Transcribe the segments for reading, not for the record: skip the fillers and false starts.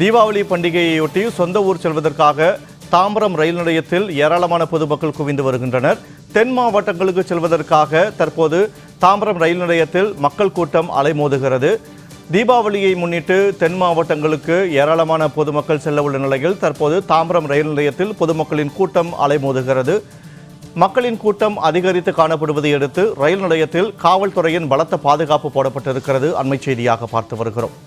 தீபாவளி பண்டிகையையொட்டி சொந்த ஊர் செல்வதற்காக தாம்பரம் ரயில் நிலையத்தில் ஏராளமான பொதுமக்கள் குவிந்து வருகின்றனர். தென் மாவட்டங்களுக்கு செல்வதற்காக தற்போது தாம்பரம் ரயில் நிலையத்தில் மக்கள் கூட்டம் அலைமோதுகிறது. தீபாவளியை முன்னிட்டு தென் மாவட்டங்களுக்கு ஏராளமான பொதுமக்கள் செல்ல உள்ள நிலையில் தற்போது தாம்பரம் ரயில் நிலையத்தில் பொதுமக்களின் கூட்டம் அலைமோதுகிறது. மக்களின் கூட்டம் அதிகரித்து காணப்படுவதை அடுத்து ரயில் நிலையத்தில் காவல்துறையின் பலத்த பாதுகாப்பு போடப்பட்டிருக்கிறது. அண்மை செய்தியாக பார்த்து வருகிறோம்.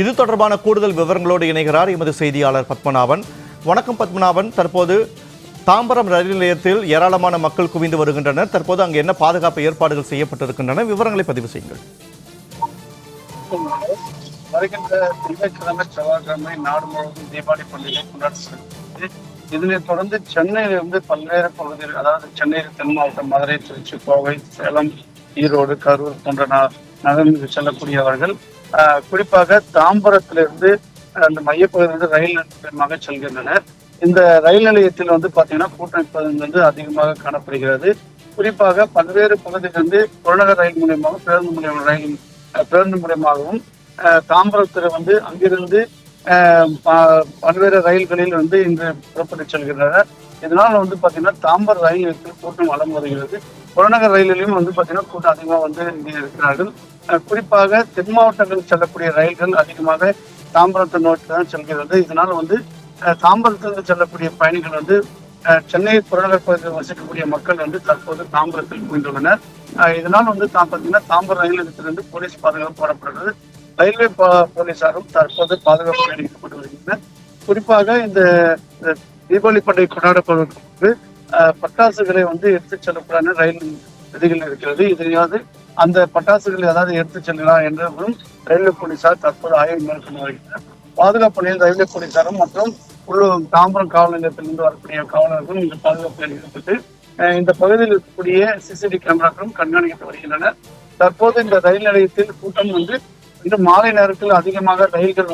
இது தொடர்பான கூடுதல் விவரங்களோடு இணைகிறார் எமது செய்தியாளர் பத்மநாபன். வணக்கம் பத்மநாபன். தற்போது தாம்பரம் ரயில் நிலையத்தில் ஏராளமான மக்கள் குவிந்து வருகின்றனர். தற்போது அங்கு என்ன பாதுகாப்பு ஏற்பாடுகள் செய்யப்பட்டிருக்கின்றன? விவரங்களை பதிவு செய்யுங்கள். வருகின்ற திங்கட்கிழமை செவ்வாய்க்கிழமை நாடு முழுவதும் தீபாவளி பண்டிகை கொண்டாடப்படுகிறது. இதனைத் தொடர்ந்து சென்னையிலிருந்து பல்வேறு பகுதிகள், அதாவது சென்னையில் தென் மாவட்டம் மதுரை, திருச்சி, கோவை, சேலம், ஈரோடு, கரூர் போன்ற நகரங்களுக்கு செல்லக்கூடியவர்கள் குறிப்பாக தாம்பரத்திலிருந்து அந்த மையப்பகுதியிலிருந்து ரயில் நிலையமாக செல்கின்றனர். இந்த ரயில் நிலையத்தில் பாத்தீங்கன்னா கூட்டம் இப்போது அதிகமாக காணப்படுகிறது. குறிப்பாக பல்வேறு பகுதியிலிருந்து புறநகர் ரயில் மூலியமாக பேருந்து மூலியமாகவும் தாம்பரத்தில் அங்கிருந்து பல்வேறு ரயில்களில் இன்று புறப்பட்டு செல்கின்றனர். இதனால் பாத்தீங்கன்னா தாம்பரம் ரயில் நிலையத்தில் கூட்டம் வலம் வருகிறது. புறநகர் ரயிலிலும் பாத்தீங்கன்னா கூட்டம் அதிகமாக இங்கே இருக்கிறார்கள். குறிப்பாக தென் மாவட்டங்களுக்கு செல்லக்கூடிய ரயில்கள் அதிகமாக தாம்பரத்தை நோக்கி தான் செல்கிறது. இதனால் தாம்பரத்திலிருந்து செல்லக்கூடிய பயணிகள் சென்னை புறநகர் பகுதியில் வசிக்கக்கூடிய மக்கள் தற்போது தாம்பரத்தில் குவிந்துள்ளனர். இதனால் பாத்தீங்கன்னா தாம்பரம் ரயில் நிலையத்திலிருந்து போலீஸ் பாதுகாப்பு போடப்படுகிறது. ரயில்வே போலீசாரும் தற்போது பாதுகாப்பு அளிக்கப்பட்டு வருகின்றனர். குறிப்பாக இந்த தீபாவளி பண்டிகை கொண்டாடப்படுவதற்கு பட்டாசுகளை எடுத்துச் செல்லக்கூடாது ரயில் விதிகள் இருக்கிறது. இதனையாவது அந்த பட்டாசுகளை எடுத்துச் செல்லலாம் என்றும் ரயில்வே போலீசார் தற்போது ஆய்வு மேற்கொண்டு வருகின்றனர். பாதுகாப்பு பணியில் ரயில்வே போலீசாரும் மற்றும் உள்ளூர் தாம்பரம் காவல் நிலையத்திலிருந்து வரக்கூடிய காவலர்களும் இந்த பாதுகாப்பு ஈடுபட்டு இந்த பகுதியில் இருக்கக்கூடிய சிசிடிவி கேமராக்களும் கண்காணிக்கப்பட்டு வருகின்றனர். தற்போது இந்த ரயில் நிலையத்தில் கூட்டம் இன்று மாலை நேரத்தில் அதிகமாக ரயில்கள்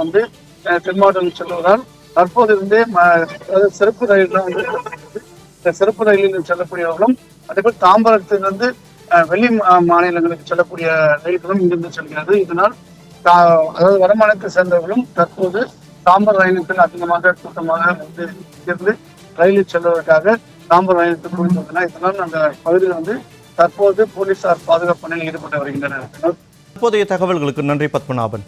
தென் மாவட்டத்தில் செல்வதால் தற்போது இருந்தே சிறப்பு ரயில்கள் இந்த சிறப்பு ரயிலில் செல்லக்கூடியவர்களும் அதேபோல் தாம்பரத்திலிருந்து வெளி மாநிலங்களுக்கு செல்லக்கூடிய ரயில்களும் இங்கிருந்து செல்கிறது. இதனால் அதாவது வடமாநிலத்தை சேர்ந்தவர்களும் தற்போது தாம்பரம் ரயிலில் அதிகமாக கூட்டமாக இருந்து ரயிலில் செல்வதற்காக தாம்பரம் ரயிலுக்கு குவிந்துள்ளனர். இதனால் அந்த பகுதியில் தற்போது போலீசார் பாதுகாப்பு பணியில் ஈடுபட்டு வருகின்றனர். தற்போதைய தகவல்களுக்கு நன்றி பத்மநாபன்.